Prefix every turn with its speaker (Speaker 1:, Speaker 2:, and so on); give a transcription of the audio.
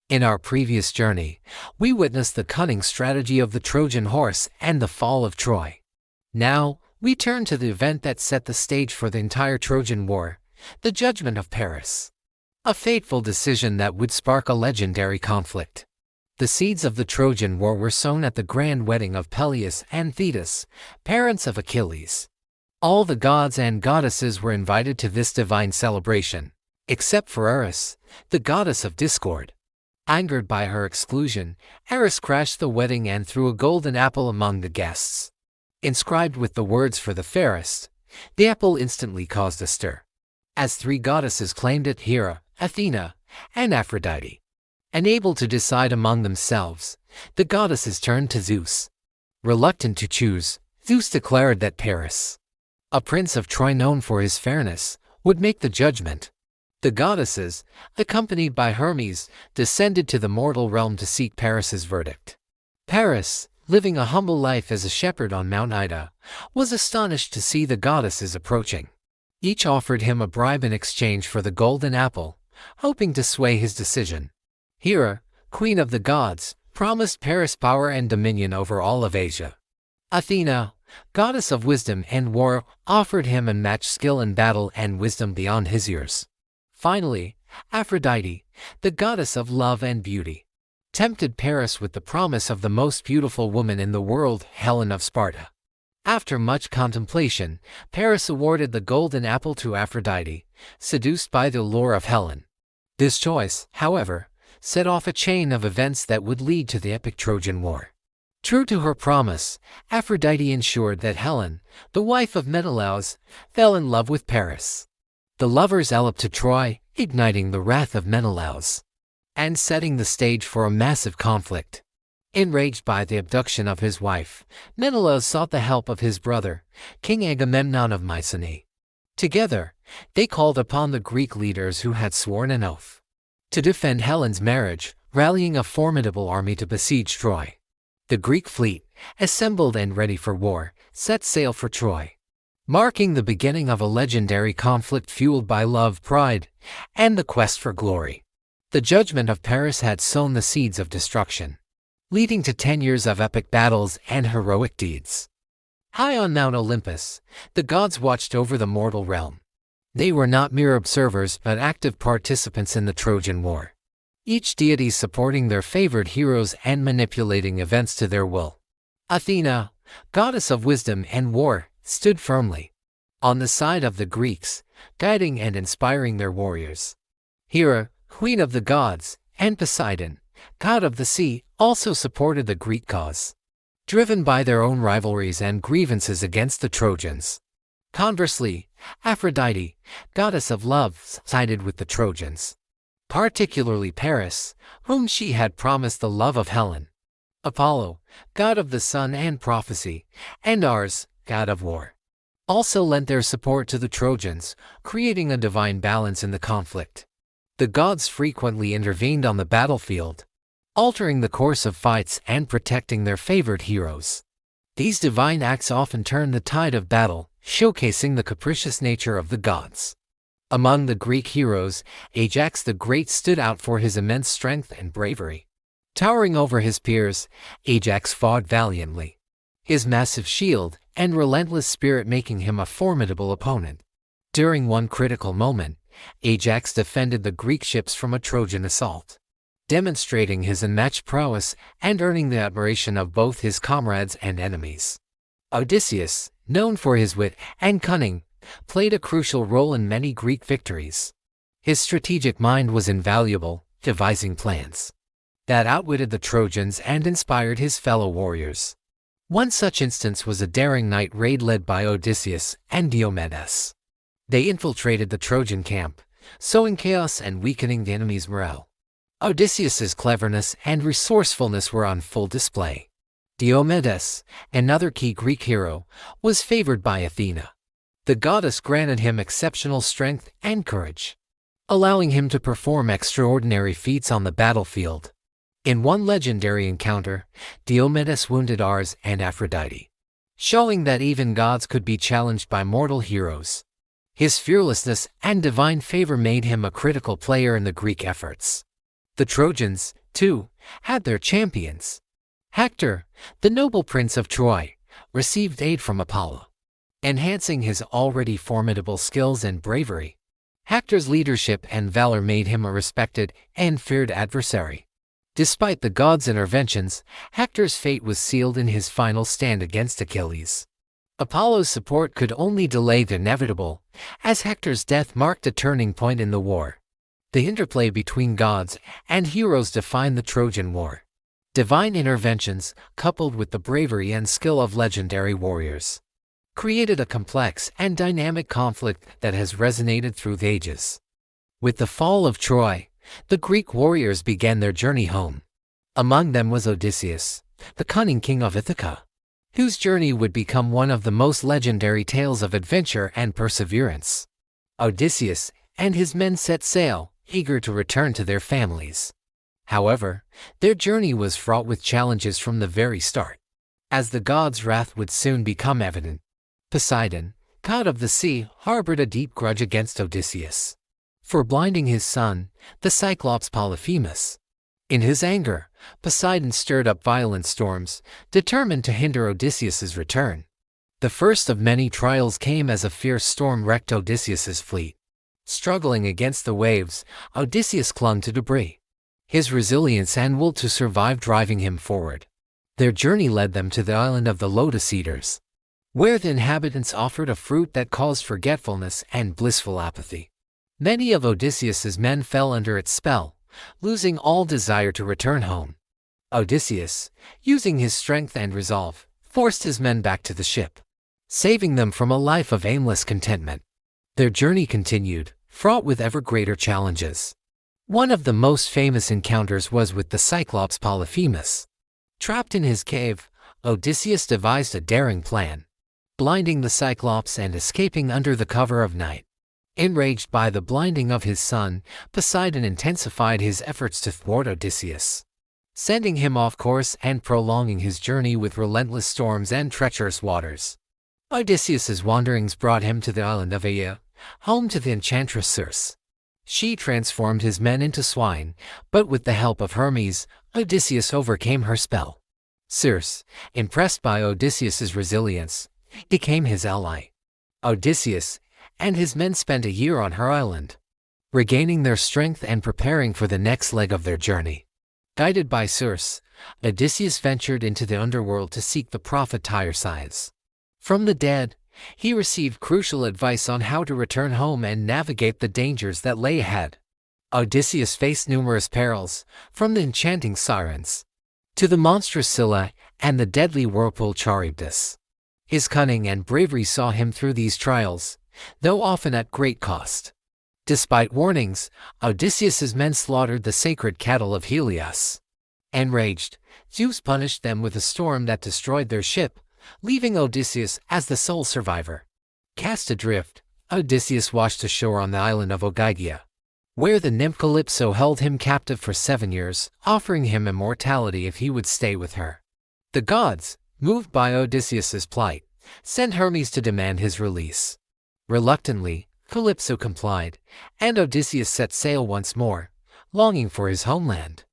Speaker 1: In our previous journey, we witnessed the cunning strategy of the Trojan horse and the fall of Troy. Now, we turn to the event that set the stage for the entire Trojan War, the judgment of Paris. A fateful decision that would spark a legendary conflict. The seeds of the Trojan War were sown at the grand wedding of Peleus and Thetis, parents of Achilles. All the gods and goddesses were invited to this divine celebration, except for Eris, the goddess of discord. Angered by her exclusion, Eris crashed the wedding and threw a golden apple among the guests. Inscribed with the words "for the fairest," the apple instantly caused a stir, as three goddesses claimed it: Hera, Athena, and Aphrodite. Unable to decide among themselves, the goddesses turned to Zeus. Reluctant to choose, Zeus declared that Paris, a prince of Troy known for his fairness, would make the judgment. The goddesses, accompanied by Hermes, descended to the mortal realm to seek Paris's verdict. Paris, living a humble life as a shepherd on Mount Ida, was astonished to see the goddesses approaching. Each offered him a bribe in exchange for the golden apple, hoping to sway his decision. Hera, queen of the gods, promised Paris power and dominion over all of Asia. Athena, goddess of wisdom and war, offered him unmatched skill in battle and wisdom beyond his years. Finally, Aphrodite, the goddess of love and beauty, tempted Paris with the promise of the most beautiful woman in the world, Helen of Sparta. After much contemplation, Paris awarded the golden apple to Aphrodite, seduced by the allure of Helen. This choice, however, set off a chain of events that would lead to the epic Trojan War. True to her promise, Aphrodite ensured that Helen, the wife of Menelaus, fell in love with Paris. The lovers eloped to Troy, igniting the wrath of Menelaus and setting the stage for a massive conflict. Enraged by the abduction of his wife, Menelaus sought the help of his brother, King Agamemnon of Mycenae. Together, they called upon the Greek leaders who had sworn an oath to defend Helen's marriage, rallying a formidable army to besiege Troy. The Greek fleet, assembled and ready for war, set sail for Troy, marking the beginning of a legendary conflict fueled by love, pride, and the quest for glory. The judgment of Paris had sown the seeds of destruction, leading to 10 years of epic battles and heroic deeds. High on Mount Olympus, the gods watched over the mortal realm. They were not mere observers but active participants in the Trojan War, each deity supporting their favored heroes and manipulating events to their will. Athena, goddess of wisdom and war, stood firmly on the side of the Greeks, guiding and inspiring their warriors. Hera, queen of the gods, and Poseidon, god of the sea, also supported the Greek cause, driven by their own rivalries and grievances against the Trojans. Conversely, Aphrodite, goddess of love, sided with the Trojans, particularly Paris, whom she had promised the love of Helen. Apollo, god of the sun and prophecy, and Ares, god of war, also lent their support to the Trojans, creating a divine balance in the conflict. The gods frequently intervened on the battlefield, altering the course of fights and protecting their favored heroes. These divine acts often turned the tide of battle, showcasing the capricious nature of the gods. Among the Greek heroes, Ajax the Great stood out for his immense strength and bravery. Towering over his peers, Ajax fought valiantly, his massive shield and relentless spirit making him a formidable opponent. During one critical moment, Ajax defended the Greek ships from a Trojan assault, demonstrating his unmatched prowess and earning the admiration of both his comrades and enemies. Odysseus, known for his wit and cunning, played a crucial role in many Greek victories. His strategic mind was invaluable, devising plans that outwitted the Trojans and inspired his fellow warriors. One such instance was a daring night raid led by Odysseus and Diomedes. They infiltrated the Trojan camp, sowing chaos and weakening the enemy's morale. Odysseus's cleverness and resourcefulness were on full display. Diomedes, another key Greek hero, was favored by Athena. The goddess granted him exceptional strength and courage, allowing him to perform extraordinary feats on the battlefield. In one legendary encounter, Diomedes wounded Ares and Aphrodite, showing that even gods could be challenged by mortal heroes. His fearlessness and divine favor made him a critical player in the Greek efforts. The Trojans, too, had their champions. Hector, the noble prince of Troy, received aid from Apollo, enhancing his already formidable skills and bravery. Hector's leadership and valor made him a respected and feared adversary. Despite the gods' interventions, Hector's fate was sealed in his final stand against Achilles. Apollo's support could only delay the inevitable, as Hector's death marked a turning point in the war. The interplay between gods and heroes defined the Trojan War. Divine interventions, coupled with the bravery and skill of legendary warriors, created a complex and dynamic conflict that has resonated through the ages. With the fall of Troy, the Greek warriors began their journey home. Among them was Odysseus, the cunning king of Ithaca, whose journey would become one of the most legendary tales of adventure and perseverance. Odysseus and his men set sail, eager to return to their families. However, their journey was fraught with challenges from the very start. As the gods' wrath would soon become evident, Poseidon, god of the sea, harbored a deep grudge against Odysseus for blinding his son, the Cyclops Polyphemus. In his anger, Poseidon stirred up violent storms, determined to hinder Odysseus's return. The first of many trials came as a fierce storm wrecked Odysseus's fleet. Struggling against the waves, Odysseus clung to debris, his resilience and will to survive driving him forward. Their journey led them to the island of the Lotus Eaters, where the inhabitants offered a fruit that caused forgetfulness and blissful apathy. Many of Odysseus's men fell under its spell, losing all desire to return home. Odysseus, using his strength and resolve, forced his men back to the ship, saving them from a life of aimless contentment. Their journey continued, fraught with ever greater challenges. One of the most famous encounters was with the Cyclops Polyphemus. Trapped in his cave, Odysseus devised a daring plan, blinding the Cyclops and escaping under the cover of night. Enraged by the blinding of his son, Poseidon intensified his efforts to thwart Odysseus, sending him off course and prolonging his journey with relentless storms and treacherous waters. Odysseus's wanderings brought him to the island of Aia, home to the enchantress Circe. She transformed his men into swine, but with the help of Hermes, Odysseus overcame her spell. Circe, impressed by Odysseus's resilience, became his ally. Odysseus and his men spent a year on her island, regaining their strength and preparing for the next leg of their journey. Guided by Circe, Odysseus ventured into the underworld to seek the prophet Tiresias. From the dead, he received crucial advice on how to return home and navigate the dangers that lay ahead. Odysseus faced numerous perils, from the enchanting sirens to the monstrous Scylla and the deadly whirlpool Charybdis. His cunning and bravery saw him through these trials, though often at great cost. Despite warnings, Odysseus's men slaughtered the sacred cattle of Helios. Enraged, Zeus punished them with a storm that destroyed their ship, leaving Odysseus as the sole survivor. Cast adrift, Odysseus washed ashore on the island of Ogygia, where the nymph Calypso held him captive for 7 years, offering him immortality if he would stay with her. The gods, moved by Odysseus's plight, sent Hermes to demand his release. Reluctantly, Calypso complied, and Odysseus set sail once more, longing for his homeland.